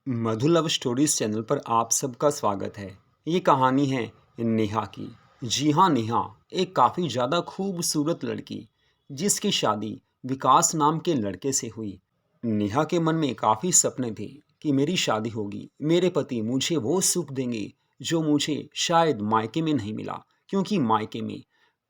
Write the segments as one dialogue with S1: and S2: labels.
S1: मधु love stories channel पर आप सबका स्वागत है। ये कहानी है नेहा की। जी हाँ, नेहा एक काफ़ी ज़्यादा खूबसूरत लड़की जिसकी शादी विकास नाम के लड़के से हुई। नेहा के मन में काफ़ी सपने थे कि मेरी शादी होगी, मेरे पति मुझे वो सुख देंगे जो मुझे शायद मायके में नहीं मिला, क्योंकि मायके में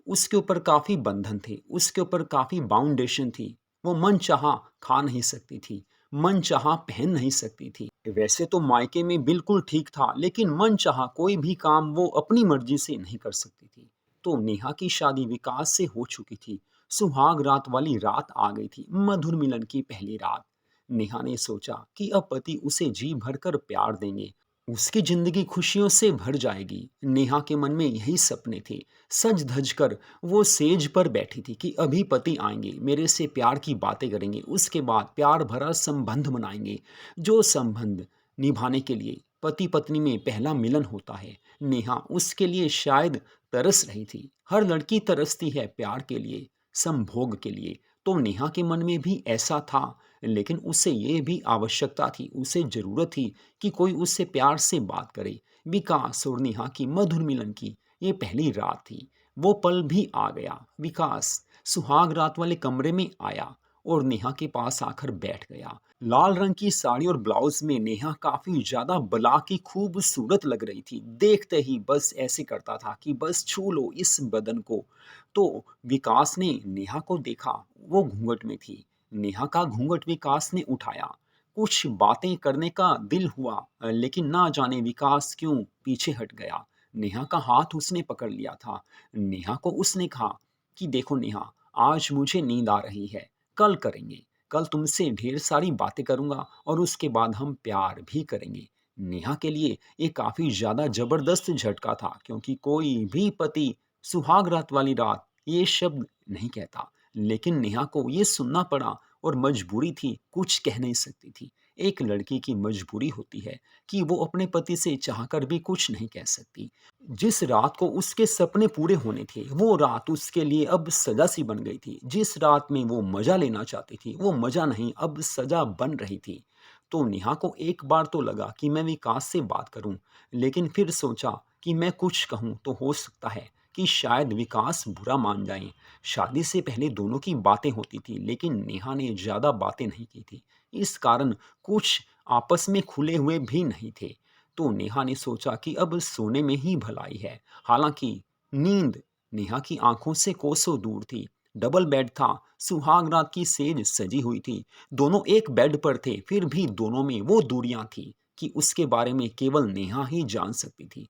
S1: उसके ऊपर काफ़ी बंधन थे, उसके ऊपर काफ़ी बाउंडेशन थी। वो मनचाहा खा नहीं सकती थी, मनचाहा पहन नहीं सकती थी। वैसे तो मायके में बिल्कुल ठीक था, लेकिन मनचाहा कोई भी काम वो अपनी मर्जी से नहीं कर सकती थी। तो नेहा की शादी विकास से हो चुकी थी। सुहाग रात वाली रात आ गई थी, मधुर मिलन की पहली रात। नेहा ने सोचा कि अब पति उसे जी भरकर प्यार देंगे, उसकी जिंदगी खुशियों से भर जाएगी। नेहा के मन में यही सपने थे। सज धज कर वो सेज पर बैठी थी कि अभी पति आएंगे, मेरे से प्यार की बातें करेंगे, उसके बाद प्यार भरा संबंध बनाएंगे, जो संबंध निभाने के लिए पति पत्नी में पहला मिलन होता है। नेहा उसके लिए शायद तरस रही थी। हर लड़की तरसती है प्यार के लिए, संभोग के लिए। तो नेहा के मन में भी ऐसा था, लेकिन उसे ये भी आवश्यकता थी, उसे जरूरत थी कि कोई उससे प्यार से बात करे। विकास और नेहा की मधुर मिलन की ये पहली रात थी। वो पल भी आ गया। विकास सुहाग रात वाले कमरे में आया और नेहा के पास आकर बैठ गया। लाल रंग की साड़ी और ब्लाउज में नेहा काफी ज्यादा बला की खूबसूरत लग रही थी। देखते ही बस ऐसे करता था कि बस छू लो इस बदन को। तो विकास ने नेहा को देखा, वो घूंघट में थी। नेहा का घूंघट विकास ने उठाया। कुछ बातें करने का दिल हुआ, लेकिन ना जाने विकास क्यों पीछे हट गया। नेहा का हाथ उसने पकड़ लिया था। नेहा को उसने कहा कि देखो नेहा, आज मुझे नींद आ रही है, कल करेंगे। कल तुमसे ढेर सारी बातें करूंगा और उसके बाद हम प्यार भी करेंगे। नेहा के लिए ये काफी ज्यादा जबरदस्त झटका था, क्योंकि कोई भी पति सुहाग रात वाली रात ये शब्द नहीं कहता। लेकिन नेहा को ये सुनना पड़ा और मजबूरी थी, कुछ कह नहीं सकती थी। एक लड़की की मजबूरी होती है कि वो अपने पति से चाहकर भी कुछ नहीं कह सकती। जिस रात को उसके सपने पूरे होने थे, वो रात उसके लिए अब सजा सी बन गई थी। जिस रात में वो मजा लेना चाहती थी, वो मजा नहीं, अब सजा बन रही थी। तो नेहा को एक बार तो लगा कि मैं विकास से बात करूं, लेकिन फिर सोचा कि मैं कुछ कहूं तो हो सकता है कि शायद विकास बुरा मान जाए। शादी से पहले दोनों की बातें होती थी, लेकिन नेहा ने ज्यादा बातें नहीं की थी। इस कारण कुछ आपस में खुले हुए भी नहीं थे। तो नेहा ने सोचा कि अब सोने में ही भलाई है। हालांकि नींद नेहा की आंखों से कोसों दूर थी। डबल बेड था, सुहाग रात की सेज सजी हुई थी। दोनों एक बेड पर थे, फिर भी दोनों में वो दूरियां थी कि उसके बारे में केवल नेहा ही जान सकती थी।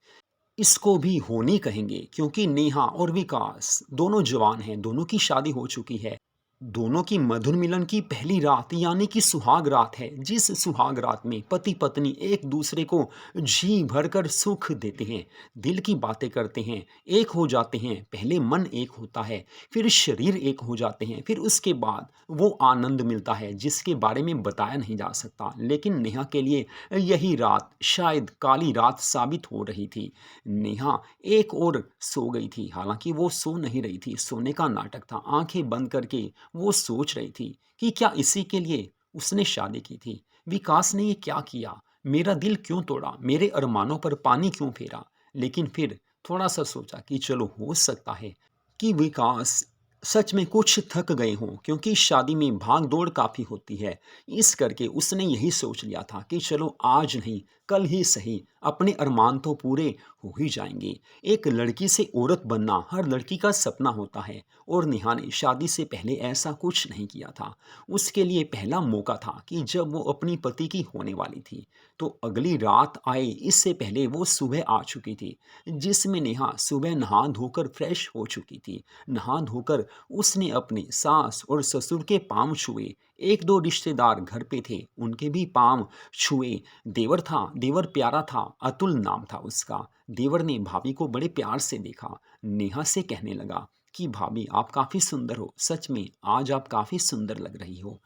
S1: इसको भी होनी कहेंगे, क्योंकि नेहा और विकास दोनों जवान हैं, दोनों की शादी हो चुकी है। दोनों की मधुर मिलन की पहली रात यानी कि सुहाग रात है, जिस सुहाग रात में पति पत्नी एक दूसरे को जी भरकर सुख देते हैं, दिल की बातें करते हैं, एक हो जाते हैं। पहले मन एक होता है, फिर शरीर एक हो जाते हैं, फिर उसके बाद वो आनंद मिलता है जिसके बारे में बताया नहीं जा सकता। लेकिन नेहा के लिए यही रात शायद काली रात साबित हो रही थी। नेहा एक और सो गई थी, हालांकि वो सो नहीं रही थी, सोने का नाटक था। आंखें बंद करके वो सोच रही थी कि क्या इसी के लिए उसने शादी की थी। विकास ने ये क्या किया, मेरा दिल क्यों तोड़ा, मेरे अरमानों पर पानी क्यों फेरा। लेकिन फिर थोड़ा सा सोचा कि चलो हो सकता है कि विकास सच में कुछ थक गए हों, क्योंकि शादी में भाग दौड़ काफ़ी होती है। इस करके उसने यही सोच लिया था कि चलो आज नहीं, कल ही सही, अपने अरमान तो पूरे हो ही जाएंगे। एक लड़की से औरत बनना हर लड़की का सपना होता है, और नेहा ने शादी से पहले ऐसा कुछ नहीं किया था। उसके लिए पहला मौका था कि जब वो अपनी पति की होने वाली थी। तो अगली रात आए इससे पहले वो सुबह आ चुकी थी, जिसमें नेहा सुबह नहा धोकर फ्रेश हो चुकी थी। नहा धोकर उसने अपने सास और ससुर के पांव छुए। एक दो रिश्तेदार घर पे थे, उनके भी पांव छुए। देवर था, देवर प्यारा था, अतुल नाम था उसका। देवर ने भाभी को बड़े प्यार से देखा। नेहा से कहने लगा कि भाभी आप काफी सुंदर हो, सच में आज आप काफी सुंदर लग रही हो।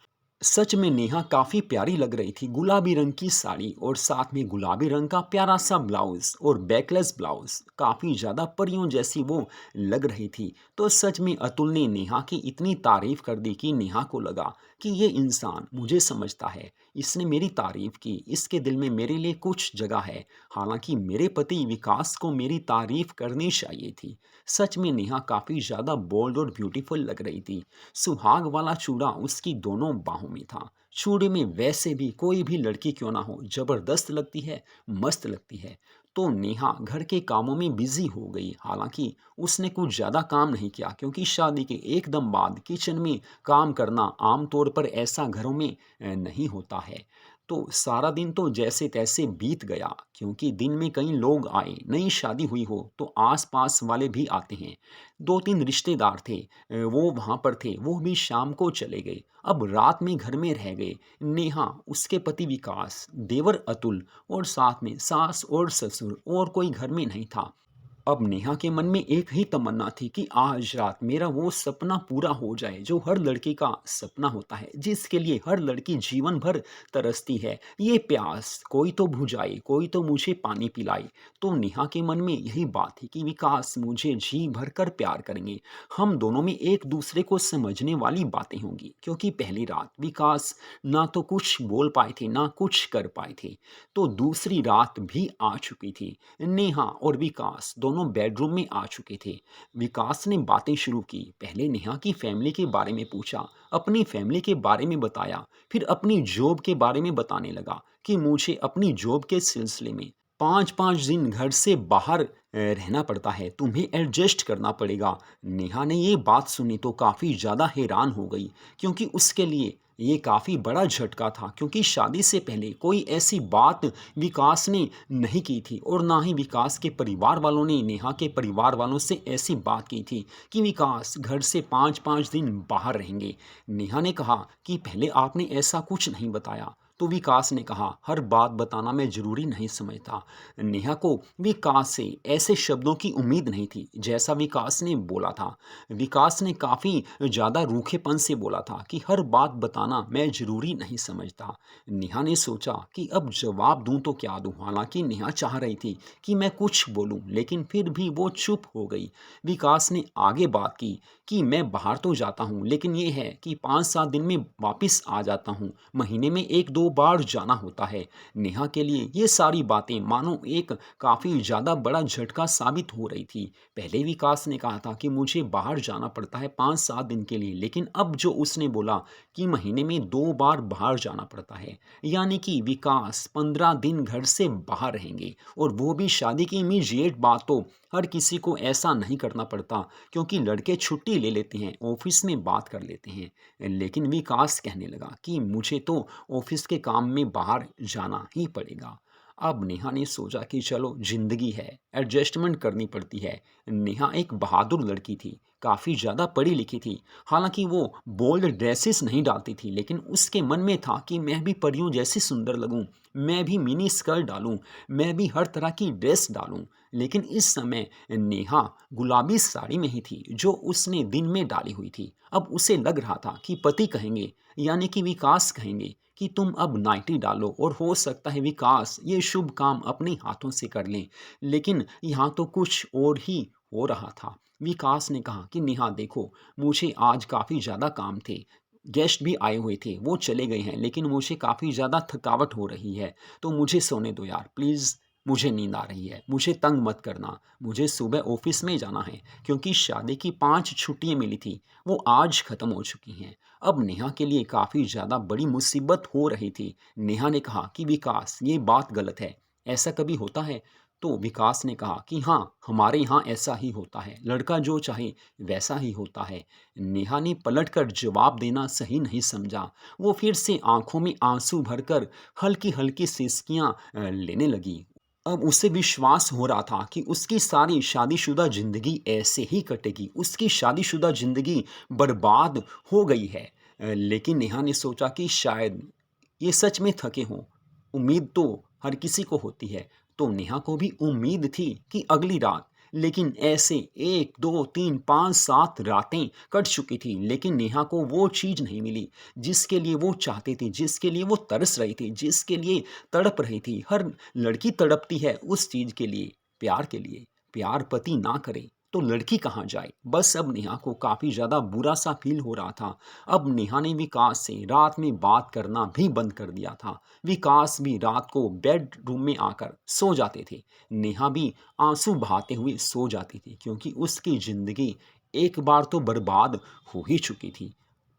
S1: सच में नेहा काफी प्यारी लग रही थी। गुलाबी रंग की साड़ी और साथ में गुलाबी रंग का प्यारा सा ब्लाउज और बैकलेस ब्लाउज, काफी ज्यादा परियों जैसी वो लग रही थी। तो सच में अतुल ने नेहा की इतनी तारीफ कर दी कि नेहा को लगा कि ये इंसान मुझे समझता है, इसने मेरी तारीफ की, इसके दिल में मेरे लिए कुछ जगह है। हालांकि मेरे पति विकास को मेरी तारीफ करनी चाहिए थी। सच में नेहा काफ़ी ज़्यादा बोल्ड और ब्यूटीफुल लग रही थी। सुहाग वाला चूड़ा उसकी दोनों बाहों में था। चूड़े में वैसे भी कोई भी लड़की क्यों ना हो, जबरदस्त लगती है, मस्त लगती है। तो नेहा घर के कामों में बिजी हो गई। हालांकि उसने कुछ ज़्यादा काम नहीं किया, क्योंकि शादी के एकदम बाद किचन में काम करना आमतौर पर ऐसा घरों में नहीं होता है। तो सारा दिन तो जैसे तैसे बीत गया, क्योंकि दिन में कई लोग आए। नई शादी हुई हो तो आस-पास वाले भी आते हैं। 2-3 रिश्तेदार थे, वो वहाँ पर थे, वो भी शाम को चले गए। अब रात में घर में रह गए नेहा, उसके पति विकास, देवर अतुल और साथ में सास और ससुर, और कोई घर में नहीं था। अब नेहा के मन में एक ही तमन्ना थी कि आज रात मेरा वो सपना पूरा हो जाए जो हर लड़की का सपना होता है, जिसके लिए हर लड़की जीवन भर तरसती है। ये प्यास कोई तो बुझाए, कोई तो मुझे पानी पिलाए। तो नेहा के मन में यही बात थी कि विकास मुझे जी भर कर प्यार करेंगे। हम दोनों में एक दूसरे को समझने वाली बातें होंगी, क्योंकि पहली रात विकास ना तो कुछ बोल पाए थे, ना कुछ कर पाए थे। तो दूसरी रात भी आ चुकी थी। नेहा और विकास दोनों बेडरूम में आ चुके थे। विकास ने बातें शुरू की। पहले नेहा की फैमिली के बारे में पूछा, अपनी फैमिली के बारे में बताया, फिर अपनी जॉब के बारे में बताने लगा कि मुझे अपनी जॉब के सिलसिले में 5-5 दिन घर से बाहर रहना पड़ता है, तुम्हें एडजस्ट करना पड़ेगा। नेहा ने ये बात सुनी तो काफ़ी ज़्यादा हैरान हो गई, क्योंकि उसके लिए ये काफ़ी बड़ा झटका था, क्योंकि शादी से पहले कोई ऐसी बात विकास ने नहीं की थी, और ना ही विकास के परिवार वालों ने नेहा के परिवार वालों से ऐसी बात की थी कि विकास घर से 5-5 दिन बाहर रहेंगे। नेहा ने कहा कि पहले आपने ऐसा कुछ नहीं बताया। तो विकास ने कहा, हर बात बताना मैं ज़रूरी नहीं समझता। नेहा को विकास से ऐसे शब्दों की उम्मीद नहीं थी जैसा विकास ने बोला था। विकास ने काफ़ी ज़्यादा रूखेपन से बोला था कि हर बात बताना मैं ज़रूरी नहीं समझता। नेहा ने सोचा कि अब जवाब दूं तो क्या दूं। हालांकि नेहा चाह रही थी कि मैं कुछ बोलूं, लेकिन फिर भी वो चुप हो गई। विकास ने आगे बात की कि मैं बाहर तो जाता हूं, लेकिन ये है कि 5-7 दिन में वापस आ जाता हूं, महीने में 1-2 बार जाना होता है। नेहा के लिए ये सारी बातें मानो एक काफ़ी ज़्यादा बड़ा झटका साबित हो रही थी। पहले विकास ने कहा था कि मुझे बाहर जाना पड़ता है 5-7 दिन के लिए, लेकिन अब जो उसने बोला कि महीने में 2 बार बाहर जाना पड़ता है, यानी कि विकास 15 दिन घर से बाहर रहेंगे, और वो भी शादी की इमीडिएट बात। तो हर किसी को ऐसा नहीं करना पड़ता, क्योंकि लड़के छुट्टी ले लेते हैं, ऑफिस में बात कर लेते हैं। लेकिन विकास कहने लगा कि मुझे तो ऑफिस के काम में बाहर जाना ही पड़ेगा। अब नेहा ने सोचा कि चलो ज़िंदगी है, एडजस्टमेंट करनी पड़ती है। नेहा एक बहादुर लड़की थी, काफ़ी ज़्यादा पढ़ी लिखी थी। हालांकि वो बोल्ड ड्रेसेस नहीं डालती थी, लेकिन उसके मन में था कि मैं भी परियों जैसी सुंदर लगूं, मैं भी मिनी स्कर्ट डालूं, मैं भी हर तरह की ड्रेस डालूं। लेकिन इस समय नेहा गुलाबी साड़ी में ही थी, जो उसने दिन में डाली हुई थी। अब उसे लग रहा था कि पति कहेंगे, यानी कि विकास कहेंगे कि तुम अब नाइटी डालो, और हो सकता है विकास ये शुभ काम अपने हाथों से कर लें। लेकिन यहाँ तो कुछ और ही हो रहा था। विकास ने कहा कि नेहा देखो, मुझे आज काफ़ी ज़्यादा काम थे, गेस्ट भी आए हुए थे, वो चले गए हैं, लेकिन मुझे काफ़ी ज़्यादा थकावट हो रही है, तो मुझे सोने दो यार प्लीज़। मुझे नींद आ रही है, मुझे तंग मत करना। मुझे सुबह ऑफिस में जाना है, क्योंकि शादी की 5 छुट्टियाँ मिली थी, वो आज ख़त्म हो चुकी हैं। अब नेहा के लिए काफ़ी ज़्यादा बड़ी मुसीबत हो रही थी। नेहा ने कहा कि विकास ये बात गलत है, ऐसा कभी होता है? तो विकास ने कहा कि हाँ, हमारे यहाँ ऐसा ही होता है, लड़का जो चाहे वैसा ही होता है। नेहा ने पलटकर जवाब देना सही नहीं समझा। वो फिर से आंखों में आंसू भरकर हल्की हल्की सिसकियां लेने लगी। अब उसे विश्वास हो रहा था कि उसकी सारी शादीशुदा ज़िंदगी ऐसे ही कटेगी, उसकी शादीशुदा ज़िंदगी बर्बाद हो गई है। लेकिन नेहा ने सोचा कि शायद ये सच में थके हों। उम्मीद तो हर किसी को होती है, तो नेहा को भी उम्मीद थी कि अगली रात। लेकिन ऐसे 1, 2, 3, 5, 7 रातें कट चुकी थी, लेकिन नेहा को वो चीज़ नहीं मिली जिसके लिए वो चाहती थी, जिसके लिए वो तरस रही थी, जिसके लिए तड़प रही थी। हर लड़की तड़पती है उस चीज़ के लिए, प्यार के लिए। प्यार पति ना करे तो लड़की कहाँ जाए। बस अब नेहा को काफ़ी ज़्यादा बुरा सा फील हो रहा था। अब नेहा ने विकास से रात में बात करना भी बंद कर दिया था। विकास भी रात को बेडरूम में आकर सो जाते थे। नेहा भी आंसू बहाते हुए सो जाती थी, क्योंकि उसकी ज़िंदगी एक बार तो बर्बाद हो ही चुकी थी।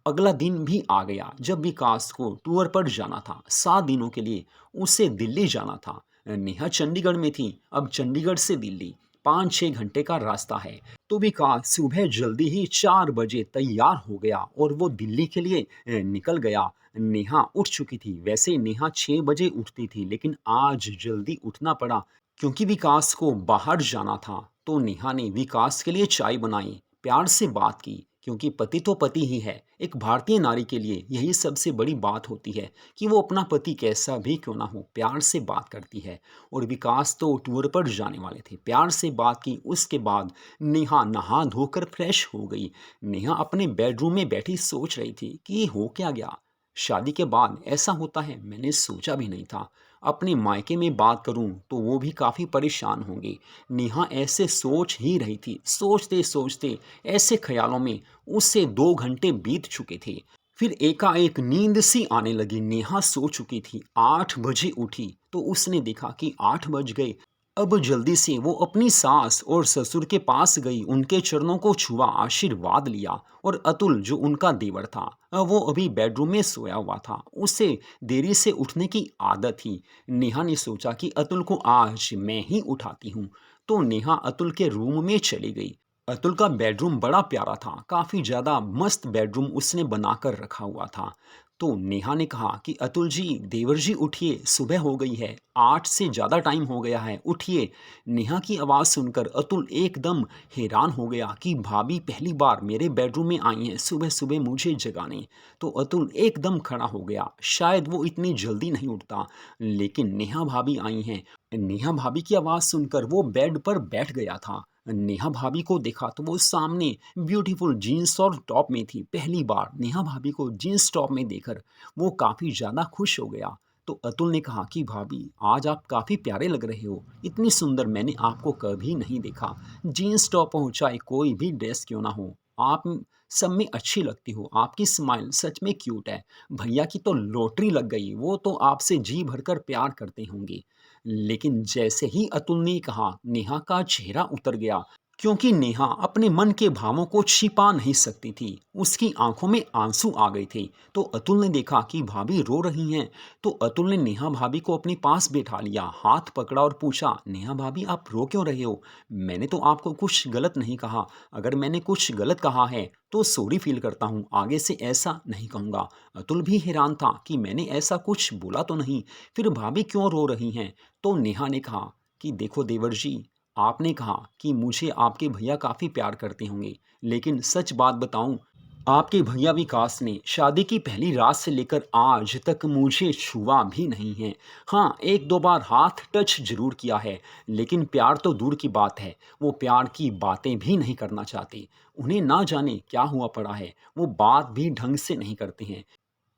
S1: अगला दिन भी आ गया जब विकास को टूर पर जाना था। 7 दिनों के लिए उसे दिल्ली जाना था। नेहा चंडीगढ़ में थी। अब चंडीगढ़ से दिल्ली 5-6 घंटे का रास्ता है। तो विकास सुबह जल्दी ही 4 बजे तैयार हो गया और वो दिल्ली के लिए निकल गया। नेहा उठ चुकी थी। वैसे नेहा 6 बजे उठती थी, लेकिन आज जल्दी उठना पड़ा क्योंकि विकास को बाहर जाना था। तो नेहा ने विकास के लिए चाय बनाई, प्यार से बात की, क्योंकि पति तो पति ही है। एक भारतीय नारी के लिए यही सबसे बड़ी बात होती है कि वो अपना पति कैसा भी क्यों ना हो, प्यार से बात करती है। और विकास तो टूर पर जाने वाले थे। प्यार से बात की, उसके बाद नेहा नहा धोकर फ्रेश हो गई। नेहा अपने बेडरूम में बैठी सोच रही थी कि ये हो क्या गया। शादी के बाद ऐसा होता है, मैंने सोचा भी नहीं था। अपने मायके में बात करूं तो वो भी काफ़ी परेशान होंगे। नेहा ऐसे सोच ही रही थी। सोचते सोचते ऐसे ख्यालों में उससे 2 घंटे बीत चुके थे। फिर एकाएक नींद सी आने लगी। नेहा सो चुकी थी। 8 बजे उठी तो उसने देखा कि 8 बज गए। अब जल्दी से वो अपनी सास और ससुर के पास गई, उनके चरणों को छुआ, आशीर्वाद लिया। और अतुल जो उनका देवर था, वो अभी बेडरूम में सोया हुआ था। उसे देरी से उठने की आदत थी। नेहा ने सोचा कि अतुल को आज मैं ही उठाती हूँ। तो नेहा अतुल के रूम में चली गई। अतुल का बेडरूम बड़ा प्यारा था। काफ़ी ज़्यादा मस्त बेडरूम उसने बनाकर रखा हुआ था। तो नेहा ने कहा कि अतुल जी, देवर जी उठिए, सुबह हो गई है, 8 से ज़्यादा टाइम हो गया है, उठिए। नेहा की आवाज़ सुनकर अतुल एकदम हैरान हो गया कि भाभी पहली बार मेरे बेडरूम में आई हैं सुबह सुबह मुझे जगाने। तो अतुल एकदम खड़ा हो गया। शायद वो इतनी जल्दी नहीं उठता, लेकिन नेहा भाभी आई हैं। नेहा भाभी की आवाज़ सुनकर वो बेड पर बैठ गया था। नेहा भाभी को देखा तो वो सामने ब्यूटीफुल जीन्स और टॉप में थी। पहली बार नेहा भाभी को जीन्स टॉप में देखकर वो काफ़ी ज़्यादा खुश हो गया। तो अतुल ने कहा कि भाभी, आज आप काफ़ी प्यारे लग रहे हो, इतनी सुंदर मैंने आपको कभी नहीं देखा। जीन्स टॉप हो चाहे कोई भी ड्रेस क्यों ना हो, आप सब में अच्छी लगती हो। आपकी स्माइल सच में क्यूट है। भैया की तो लॉटरी लग गई, वो तो आपसे जी भरकर प्यार करते होंगे। लेकिन जैसे ही अतुल ने कहा, नेहा का चेहरा उतर गया, क्योंकि नेहा अपने मन के भावों को छिपा नहीं सकती थी। उसकी आंखों में आंसू आ गए थे। तो अतुल ने देखा कि भाभी रो रही हैं। तो अतुल ने नेहा भाभी को अपने पास बैठा लिया, हाथ पकड़ा और पूछा, नेहा भाभी, आप रो क्यों रहे हो? मैंने तो आपको कुछ गलत नहीं कहा। अगर मैंने कुछ गलत कहा है तो सॉरी फील करता हूँ, आगे से ऐसा नहीं कहूँगा। अतुल भी हैरान था कि मैंने ऐसा कुछ बोला तो नहीं, फिर भाभी क्यों रो रही हैं? तो नेहा ने कहा कि देखो देवर जी, आपने कहा कि मुझे आपके भैया काफ़ी प्यार करते होंगे, लेकिन सच बात बताऊं, आपके भैया विकास ने शादी की पहली रात से लेकर आज तक मुझे छुआ भी नहीं है। हाँ, एक दो बार हाथ टच जरूर किया है, लेकिन प्यार तो दूर की बात है। वो प्यार की बातें भी नहीं करना चाहते। उन्हें ना जाने क्या हुआ पड़ा है, वो बात भी ढंग से नहीं करते हैं।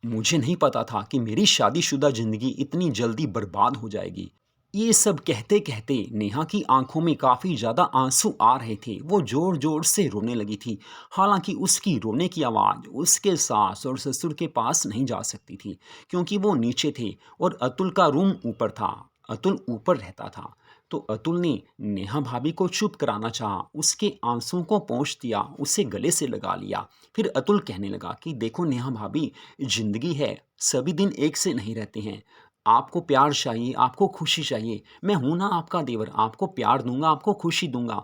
S1: मुझे नहीं पता था कि मेरी शादीशुदा ज़िंदगी इतनी जल्दी बर्बाद हो जाएगी। ये सब कहते-कहते नेहा की आँखों में काफ़ी ज़्यादा आँसू आ रहे थे। वो ज़ोर-ज़ोर से रोने लगी थी। हालाँकि उसकी रोने की आवाज़ उसके सास और ससुर के पास नहीं जा सकती थी, क्योंकि वो नीचे थे और अतुल का रूम ऊपर था। अतुल ऊपर रहता था। तो अतुल ने नेहा भाभी को चुप कराना चाहा, उसके आँसुओं को पोंछ दिया, उसे गले से लगा लिया। फिर अतुल कहने लगा कि देखो नेहा भाभी, ज़िंदगी है, सभी दिन एक से नहीं रहते हैं। आपको प्यार चाहिए, आपको खुशी चाहिए, मैं हूं ना आपका देवर, आपको प्यार दूंगा, आपको खुशी दूंगा।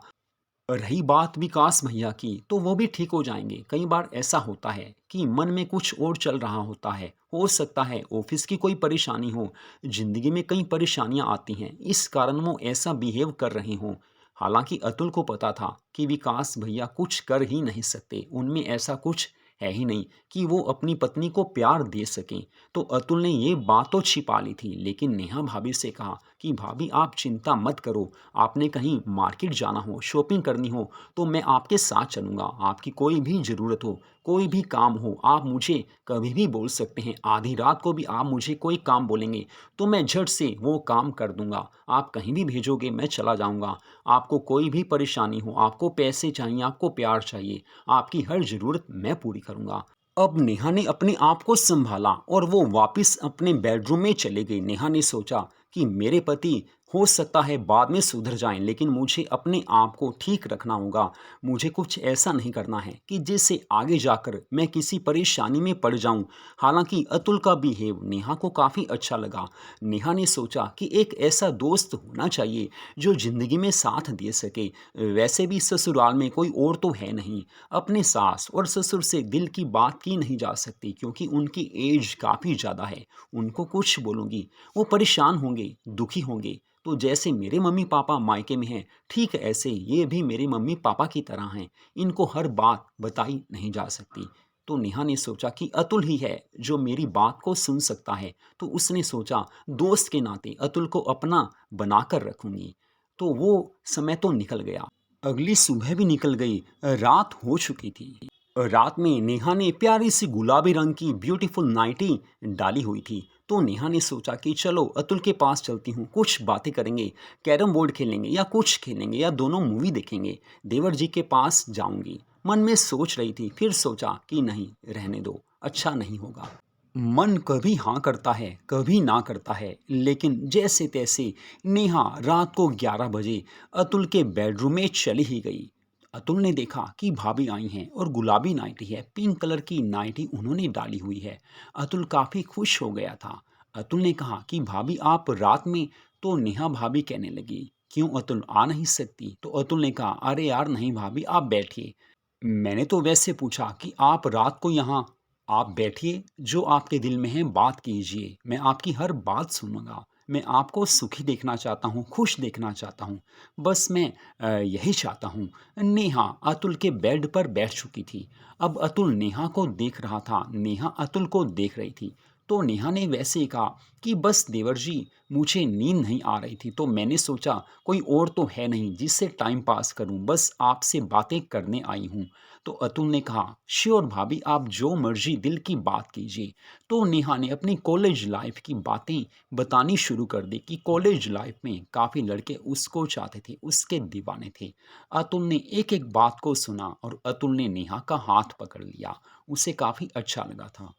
S1: रही बात विकास भैया की, तो वो भी ठीक हो जाएंगे। कई बार ऐसा होता है कि मन में कुछ और चल रहा होता है। हो सकता है ऑफिस की कोई परेशानी हो, जिंदगी में कई परेशानियां आती हैं, इस कारण वो ऐसा बिहेव कर रहे हों। हालांकि अतुल को पता था कि विकास भैया कुछ कर ही नहीं सकते, उनमें ऐसा कुछ है ही नहीं कि वो अपनी पत्नी को प्यार दे सकें। तो अतुल ने ये बात तो छिपा ली थी, लेकिन नेहा भाभी से कहा कि भाभी, आप चिंता मत करो, आपने कहीं मार्केट जाना हो, शॉपिंग करनी हो, तो मैं आपके साथ चलूँगा। आपकी कोई भी ज़रूरत हो, कोई भी काम हो आप मुझे कभी भी बोल सकते हैं। आधी रात को भी आप मुझे कोई काम बोलेंगे तो मैं झट से वो काम कर दूंगा। आप कहीं भी भेजोगे मैं चला जाऊंगा। आपको कोई भी परेशानी हो, आपको पैसे चाहिए, आपको प्यार चाहिए, आपकी हर ज़रूरत मैं पूरी करूंगा। अब नेहा ने अपने आप को संभाला और वो वापस अपने बेडरूम में चले गई। नेहा ने सोचा कि मेरे पति हो सकता है बाद में सुधर जाएं, लेकिन मुझे अपने आप को ठीक रखना होगा। मुझे कुछ ऐसा नहीं करना है कि जिससे आगे जाकर मैं किसी परेशानी में पड़ जाऊं। हालांकि अतुल का बिहेव नेहा को काफ़ी अच्छा लगा। नेहा ने सोचा कि एक ऐसा दोस्त होना चाहिए जो ज़िंदगी में साथ दे सके। वैसे भी ससुराल में कोई और तो है नहीं। अपने सास और ससुर से दिल की बात की नहीं जा सकती क्योंकि उनकी एज काफ़ी ज़्यादा है। उनको कुछ बोलूँगी वो परेशान होंगे, दुखी होंगे। तो जैसे मेरे मम्मी पापा मायके में हैं, ठीक ऐसे ये भी मेरे मम्मी पापा की तरह हैं। इनको हर बात बताई नहीं जा सकती। तो नेहा ने सोचा कि अतुल ही है जो मेरी बात को सुन सकता है। तो उसने सोचा दोस्त के नाते अतुल को अपना बनाकर रखूंगी। तो वो समय तो निकल गया। अगली सुबह भी निकल गई। रात हो चुकी थी। रात में नेहा ने प्यारी सी गुलाबी रंग की ब्यूटीफुल नाइटी डाली हुई थी। तो नेहा ने सोचा कि चलो अतुल के पास चलती हूँ, कुछ बातें करेंगे, कैरम बोर्ड खेलेंगे या कुछ खेलेंगे या दोनों मूवी देखेंगे। देवर जी के पास जाऊंगी। मन में सोच रही थी, फिर सोचा कि नहीं, रहने दो, अच्छा नहीं होगा। मन कभी हाँ करता है कभी ना करता है, लेकिन जैसे तैसे नेहा रात को 11 बजे अतुल के बेडरूम में चली ही गई। अतुल ने देखा कि भाभी आई हैं और गुलाबी नाइटी है, पिंक कलर की नाइटी उन्होंने डाली हुई है। अतुल काफ़ी खुश हो गया था। अतुल ने कहा कि भाभी आप रात में। तो नेहा भाभी कहने लगी क्यों अतुल आ नहीं सकती। तो अतुल ने कहा अरे यार नहीं भाभी आप बैठिए। मैंने तो वैसे पूछा कि आप रात को यहाँ। आप बैठिए, जो आपके दिल में है बात कीजिए, मैं आपकी हर बात सुनूंगा। मैं आपको सुखी देखना चाहता हूँ, खुश देखना चाहता हूँ। बस मैं यही चाहता हूँ। नेहा अतुल के बेड पर बैठ चुकी थी। अब अतुल नेहा को देख रहा था, नेहा अतुल को देख रही थी। तो नेहा ने वैसे ही कहा कि बस देवर जी मुझे नींद नहीं आ रही थी, तो मैंने सोचा कोई और तो है नहीं जिससे टाइम पास करूं, बस आपसे बातें करने आई हूं। तो अतुल ने कहा श्योर भाभी आप जो मर्जी दिल की बात कीजिए। तो नेहा ने अपनी कॉलेज लाइफ की बातें बतानी शुरू कर दी कि कॉलेज लाइफ में काफ़ी लड़के उसको चाहते थे, उसके दीवाने थे। अतुल ने एक एक बात को सुना और अतुल ने नेहा का हाथ पकड़ लिया। उसे काफ़ी अच्छा लगा था।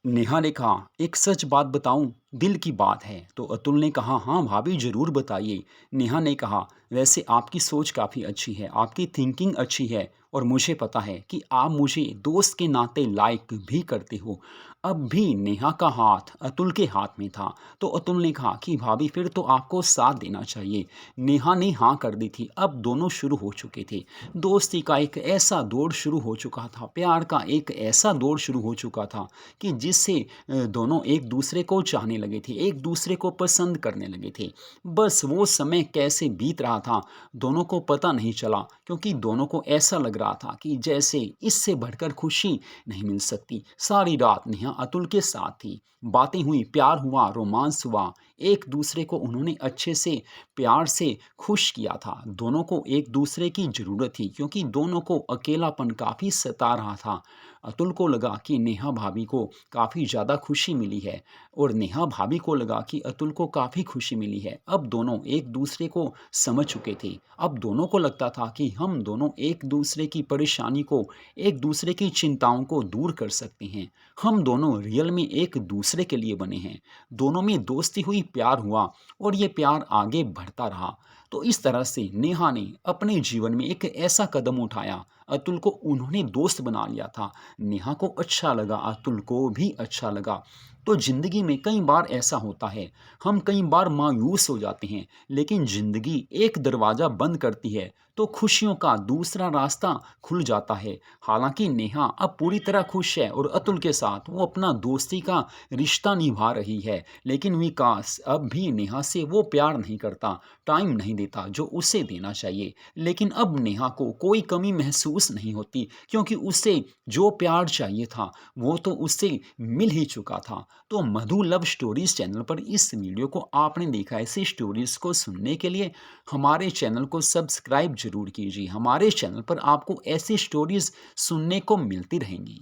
S1: नेहा ने कहा एक सच बात बताऊं, दिल की बात है। तो अतुल ने कहा हाँ भाभी ज़रूर बताइए। नेहा ने कहा वैसे आपकी सोच काफ़ी अच्छी है, आपकी थिंकिंग अच्छी है और मुझे पता है कि आप मुझे दोस्त के नाते लाइक भी करते हो। अब भी नेहा का हाथ अतुल के हाथ में था। तो अतुल ने कहा कि भाभी फिर तो आपको साथ देना चाहिए। नेहा ने हाँ कर दी थी। अब दोनों शुरू हो चुके थे। दोस्ती का एक ऐसा दौर शुरू हो चुका था, प्यार का एक ऐसा दौर शुरू हो चुका था कि जिससे दोनों एक दूसरे को चाहने लगे थे, एक दूसरे को पसंद करने लगे थे। बस वो समय कैसे बीत रहा था दोनों को पता नहीं चला, क्योंकि दोनों को ऐसा लग रहा था कि जैसे इससे बढ़कर खुशी नहीं मिल सकती। सारी रात नेहा अतुल के साथ थी। बातें हुई, प्यार हुआ, रोमांस हुआ। एक दूसरे को उन्होंने अच्छे से प्यार से खुश किया था। दोनों को एक दूसरे की ज़रूरत थी क्योंकि दोनों को अकेलापन काफ़ी सता रहा था। अतुल को लगा कि नेहा भाभी को काफ़ी ज़्यादा खुशी मिली है और नेहा भाभी को लगा कि अतुल को काफ़ी खुशी मिली है। अब दोनों एक दूसरे को समझ चुके थे। अब दोनों को लगता था कि हम दोनों एक दूसरे की परेशानी को, एक दूसरे की चिंताओं को दूर कर सकते हैं। हम दोनों रियल में एक दूसरे के लिए बने हैं। दोनों में दोस्ती हुई, प्यार हुआ और ये प्यार आगे बढ़ता रहा। तो इस तरह से नेहा ने अपने जीवन में एक ऐसा कदम उठाया। अतुल को उन्होंने दोस्त बना लिया था। नेहा को अच्छा लगा, अतुल को भी अच्छा लगा। तो ज़िंदगी में कई बार ऐसा होता है, हम कई बार मायूस हो जाते हैं, लेकिन ज़िंदगी एक दरवाज़ा बंद करती है तो खुशियों का दूसरा रास्ता खुल जाता है। हालांकि नेहा अब पूरी तरह खुश है और अतुल के साथ वो अपना दोस्ती का रिश्ता निभा रही है, लेकिन विकास अब भी नेहा से वो प्यार नहीं करता, टाइम नहीं देता जो उसे देना चाहिए। लेकिन अब नेहा को कोई कमी महसूस नहीं होती क्योंकि उसे जो प्यार चाहिए था वो तो उससे मिल ही चुका था। तो मधु लव स्टोरीज चैनल पर इस वीडियो को आपने देखा। ऐसी स्टोरीज को सुनने के लिए हमारे चैनल को सब्सक्राइब जरूर कीजिए। हमारे चैनल पर आपको ऐसी स्टोरीज सुनने को मिलती रहेंगी।